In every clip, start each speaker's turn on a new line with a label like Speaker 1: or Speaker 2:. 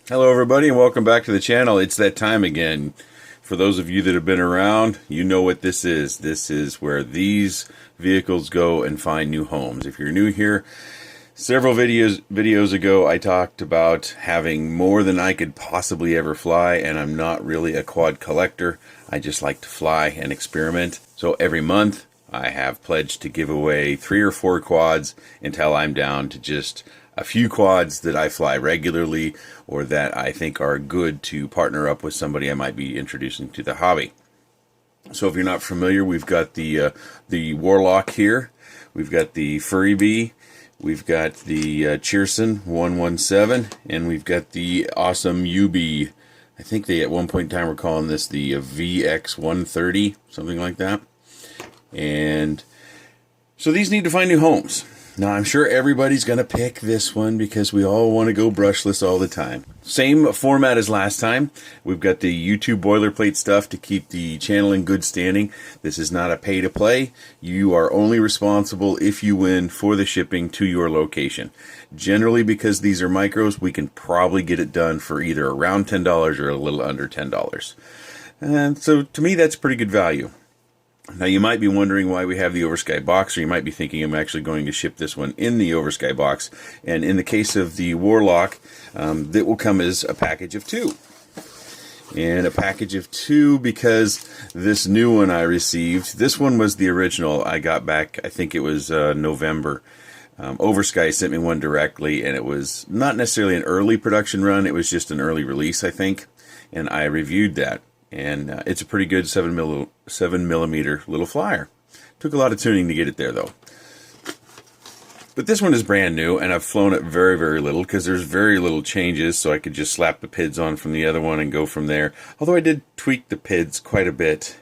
Speaker 1: Hello everybody and welcome back to the channel. It's that time again. For those of you that have been around, you know what this is. This is where these vehicles go and find new homes. If you're new here, several videos ago I talked about having more than I could possibly ever fly, and I'm not really a quad collector. I just like to fly and experiment. So every month I have pledged to give away 3 or 4 quads until I'm down to just a few quads that I fly regularly or that I think are good to partner up with somebody I might be introducing to the hobby. So if you're not familiar, we've got the Warlock here, we've got the Furry Bee, we've got the Cheerson 117, and we've got the awesome UB. I think they at one point in time were calling this the VX 130, something like that. And so these need to find new homes. Now, I'm sure everybody's going to pick this one because we all want to go brushless all the time. Same format as last time. We've got the YouTube boilerplate stuff to keep the channel in good standing. This is not a pay-to-play. You are only responsible if you win for the shipping to your location. Generally, because these are micros, we can probably get it done for either around $10 or a little under $10. And so, to me, that's pretty good value. Now, you might be wondering why we have the Oversky box, or you might be thinking I'm actually going to ship this one in the Oversky box. And in the case of the Warlock, that will come as a package of 2. And a package of 2 because this new one I received, this one was the original I got back, I think it was November. Oversky sent me one directly, and it was not necessarily an early production run, it was just an early release, I think. And I reviewed that. And it's a pretty good 7 millimeter little flyer. Took a lot of tuning to get it there, though. But this one is brand new, and I've flown it very, very little because there's very little changes, so I could just slap the PIDs on from the other one and go from there. Although I did tweak the PIDs quite a bit,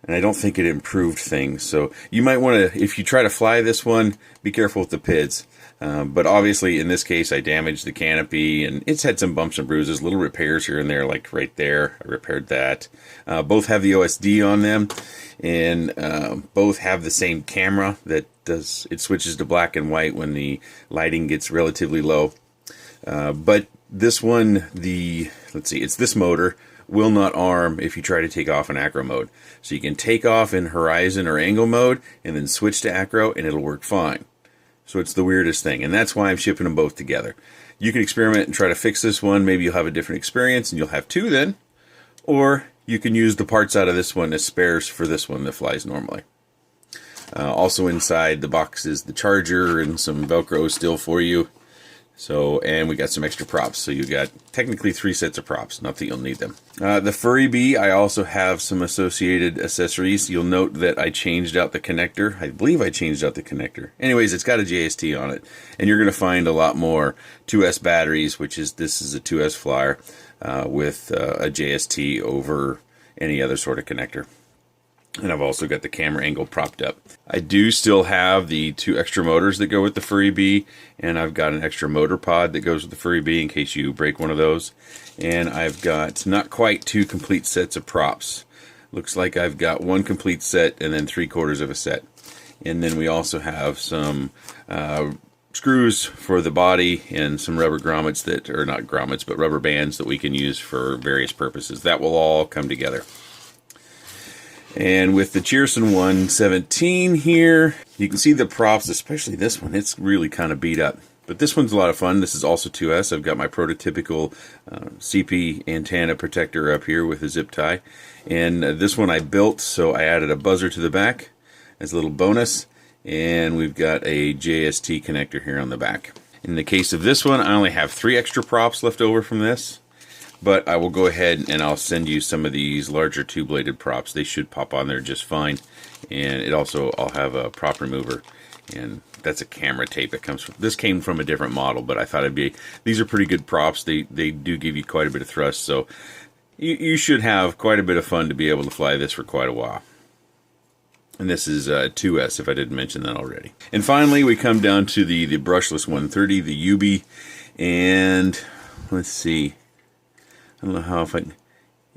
Speaker 1: and I don't think it improved things. So you might want to, if you try to fly this one, be careful with the PIDs. But obviously, in this case, I damaged the canopy, and it's had some bumps and bruises, little repairs here and there, like right there. I repaired that. Both have the OSD on them, and both have the same camera that it switches to black and white when the lighting gets relatively low. But this one, it's this motor, will not arm if you try to take off in acro mode. So you can take off in horizon or angle mode, and then switch to acro, and it'll work fine. So it's the weirdest thing, and that's why I'm shipping them both together. You can experiment and try to fix this one. Maybe you'll have a different experience, and you'll have 2 then. Or you can use the parts out of this one as spares for this one that flies normally. Also inside the box is the charger and some Velcro still for you. So, and we got some extra props. So you got technically 3 sets of props. Not that you'll need them. The Furry Bee, I also have some associated accessories. You'll note that I changed out the connector. I believe I changed out the connector. Anyways, it's got a JST on it. And you're going to find a lot more 2S batteries, this is a 2S flyer with a JST over any other sort of connector. And I've also got the camera angle propped up. I do still have the 2 extra motors that go with the Furry Bee, and I've got an extra motor pod that goes with the Furry Bee in case you break one of those. And I've got not quite 2 complete sets of props. Looks like I've got 1 complete set and then 3/4 of a set. And then we also have some screws for the body and some rubber grommets that, or not grommets, but rubber bands that we can use for various purposes. That will all come together. And with the Cheerson 117 here, you can see the props, especially this one. It's really kind of beat up. But this one's a lot of fun. This is also 2S. I've got my prototypical CP antenna protector up here with a zip tie. And this one I built, so I added a buzzer to the back as a little bonus. And we've got a JST connector here on the back. In the case of this one, I only have 3 extra props left over from this. But I will go ahead and I'll send you some of these larger 2-bladed props. They should pop on there just fine. And it also, I'll have a prop remover. And that's a camera tape that comes from, this came from a different model, but I thought these are pretty good props. They do give you quite a bit of thrust. So you should have quite a bit of fun to be able to fly this for quite a while. And this is 2S, if I didn't mention that already. And finally, we come down to the brushless 130, the UB. And let's see. I don't know how,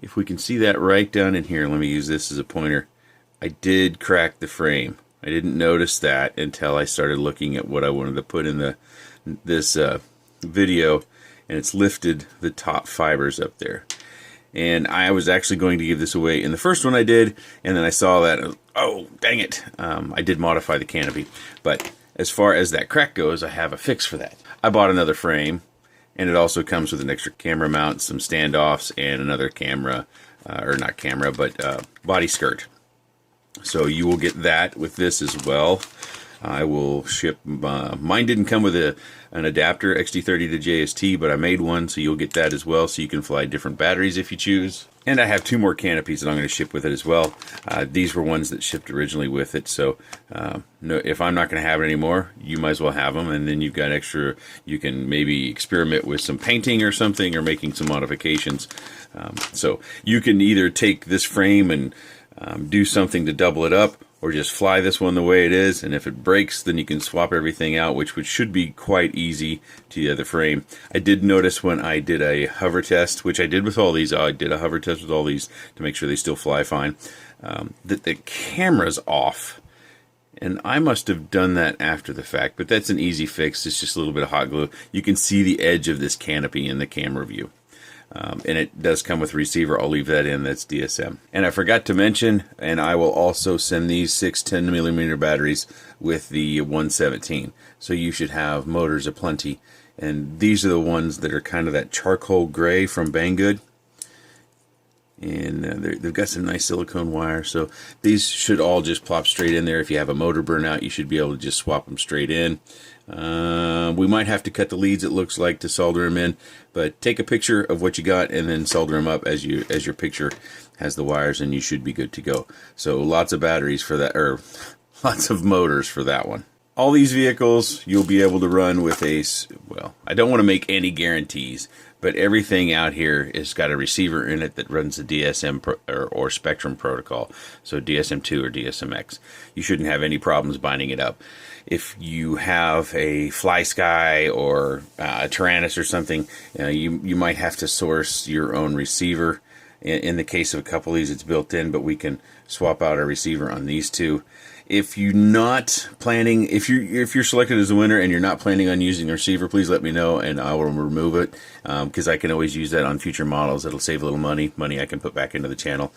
Speaker 1: if we can see that right down in here. Let me use this as a pointer. I did crack the frame. I didn't notice that until I started looking at what I wanted to put in this video, and it's lifted the top fibers up there. And I was actually going to give this away in the first one I did, and then I saw that, oh, dang it. I did modify the canopy. But as far as that crack goes, I have a fix for that. I bought another frame, and it also comes with an extra camera mount, some standoffs, and another camera, or not camera, but body skirt. So you will get that with this as well. I will ship, mine didn't come with an adapter XT30 to JST, but I made one, so you'll get that as well, so you can fly different batteries if you choose. And I have 2 more canopies that I'm going to ship with it as well. These were ones that shipped originally with it, so no, if I'm not going to have it anymore, you might as well have them, and then you've got extra. You can maybe experiment with some painting or something, or making some modifications. So you can either take this frame and do something to double it up, or just fly this one the way it is, and if it breaks, then you can swap everything out, which should be quite easy to the other frame. I did notice when I did a hover test, which I did with all these, I did a hover test with all these to make sure they still fly fine, that the camera's off. And I must have done that after the fact, but that's an easy fix. It's just a little bit of hot glue. You can see the edge of this canopy in the camera view. And it does come with a receiver. I'll leave that in. That's DSM. And I forgot to mention, and I will also send these 6 10mm batteries with the 117. So you should have motors aplenty. And these are the ones that are kind of that charcoal gray from Banggood. And they've got some nice silicone wire. So these should all just plop straight in there. If you have a motor burnout, you should be able to just swap them straight in. We might have to cut the leads, it looks like, to solder them in, but take a picture of what you got and then solder them up as your picture has the wires, and you should be good to go. So lots of batteries for that, or lots of motors for that one. All these vehicles you'll be able to run with well, I don't want to make any guarantees, but everything out here has got a receiver in it that runs the DSM or Spectrum protocol, so DSM2 or DSMX. You shouldn't have any problems binding it up. If you have a FlySky or a Tyrannus or something, you might have to source your own receiver. In the case of a couple of these, it's built in, but we can swap out our receiver on these two. If you're not planning, if you're selected as a winner and you're not planning on using the receiver, please let me know and I will remove it, because I can always use that on future models. It'll save a little money I can put back into the channel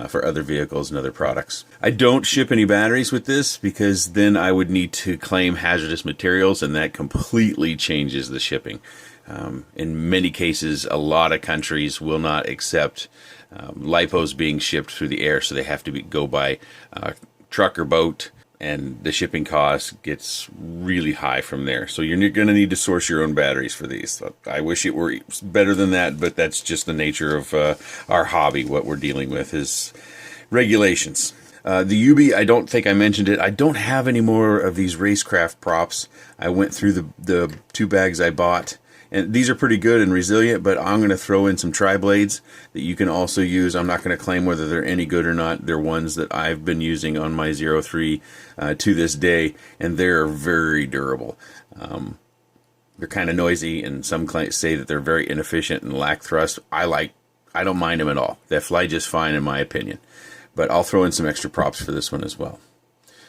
Speaker 1: for other vehicles and other products. I don't ship any batteries with this, because then I would need to claim hazardous materials, and that completely changes the shipping. In many cases, a lot of countries will not accept lipos being shipped through the air, so they have to go by truck or boat, and the shipping cost gets really high from there. So you're going to need to source your own batteries for these. I wish it were better than that, but that's just the nature of our hobby. What we're dealing with is regulations. The Ubi, I don't think I mentioned it. I don't have any more of these racecraft props. I went through the 2 bags I bought, and these are pretty good and resilient, but I'm going to throw in some tri-blades that you can also use. I'm not going to claim whether they're any good or not. They're ones that I've been using on my 03 to this day, and they're very durable. They're kind of noisy, and some say that they're very inefficient and lack thrust. I don't mind them at all. They fly just fine in my opinion. But I'll throw in some extra props for this one as well.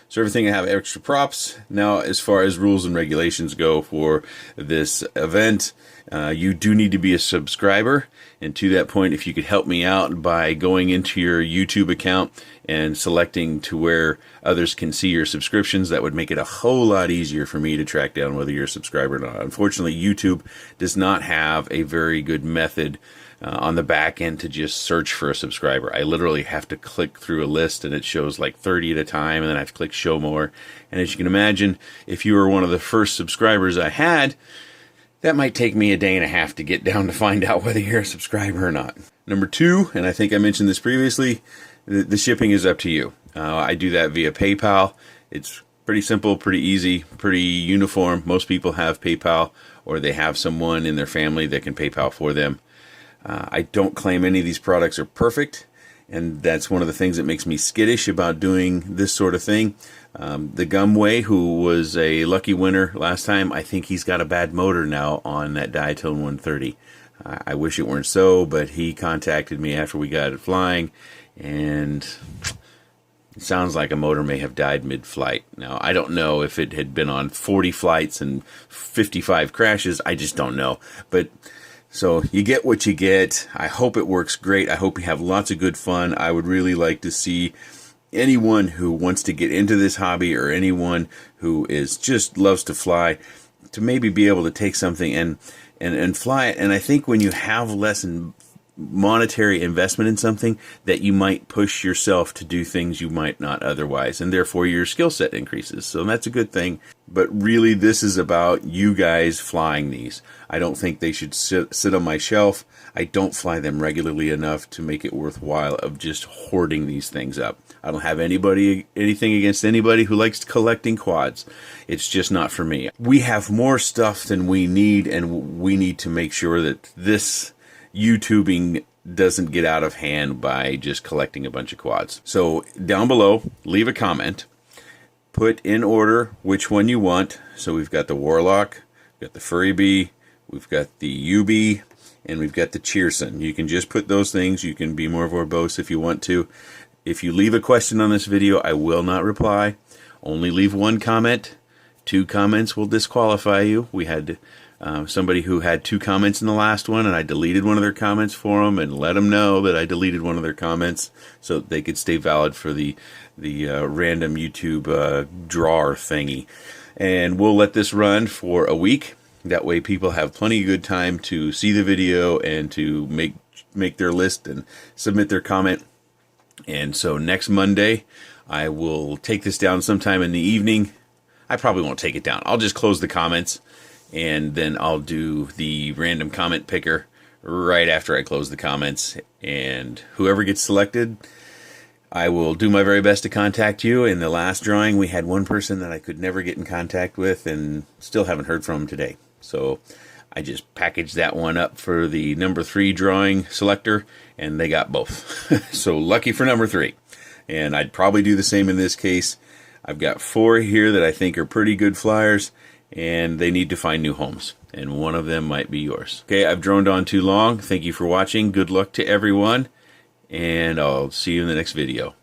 Speaker 1: So everything I have extra props. Now, as far as rules and regulations go for this event, you do need to be a subscriber. And to that point, if you could help me out by going into your YouTube account and selecting to where others can see your subscriptions, that would make it a whole lot easier for me to track down whether you're a subscriber or not. Unfortunately, YouTube does not have a very good method on the back end to just search for a subscriber. I literally have to click through a list, and it shows like 30 at a time, and then I have to click show more. And as you can imagine, if you were one of the first subscribers I had, that might take me a day and a half to get down to find out whether you're a subscriber or not. Number 2, and I think I mentioned this previously, the shipping is up to you. I do that via PayPal. It's pretty simple, pretty easy, pretty uniform. Most people have PayPal, or they have someone in their family that can PayPal for them. I don't claim any of these products are perfect, and that's one of the things that makes me skittish about doing this sort of thing. The Gumway, who was a lucky winner last time, I think he's got a bad motor now on that Diatone 130. I wish it weren't so, but he contacted me after we got it flying, and it sounds like a motor may have died mid-flight. Now, I don't know if it had been on 40 flights and 55 crashes. I just don't know. But So you get what you get. I hope it works great. I hope you have lots of good fun. I would really like to see anyone who wants to get into this hobby, or anyone who is just loves to fly, to maybe be able to take something and fly it. And I think when you have less monetary investment in something, that you might push yourself to do things you might not otherwise, and therefore your skill set increases. So that's a good thing. But really, this is about you guys flying these. I don't think they should sit on my shelf. I don't fly them regularly enough to make it worthwhile of just hoarding these things up. I don't have anything against anybody who likes collecting quads. It's just not for me. We have more stuff than we need, and we need to make sure that this YouTubing doesn't get out of hand by just collecting a bunch of quads. So down below, leave a comment. Put in order which one you want. So we've got the Warlock, we've got the Furry Bee, we've got the UB, and we've got the Cheerson. You can just put those things. You can be more verbose if you want to. If you leave a question on this video, I will not reply. Only leave one comment. 2 comments will disqualify you. We had somebody who had 2 comments in the last one, and I deleted one of their comments for them and let them know that I deleted one of their comments so that they could stay valid for the random YouTube drawer thingy. And we'll let this run for a week. That way people have plenty of good time to see the video and to make their list and submit their comment. And so next Monday, I will take this down sometime in the evening. I probably won't take it down. I'll just close the comments, and then I'll do the random comment picker right after I close the comments. And whoever gets selected, I will do my very best to contact you. In the last drawing, we had one person that I could never get in contact with, and still haven't heard from him today. So I just packaged that one up for the number 3 drawing selector, and they got both. So lucky for number 3. And I'd probably do the same in this case. I've got 4 here that I think are pretty good flyers, and they need to find new homes. And one of them might be yours. Okay, I've droned on too long. Thank you for watching. Good luck to everyone, and I'll see you in the next video.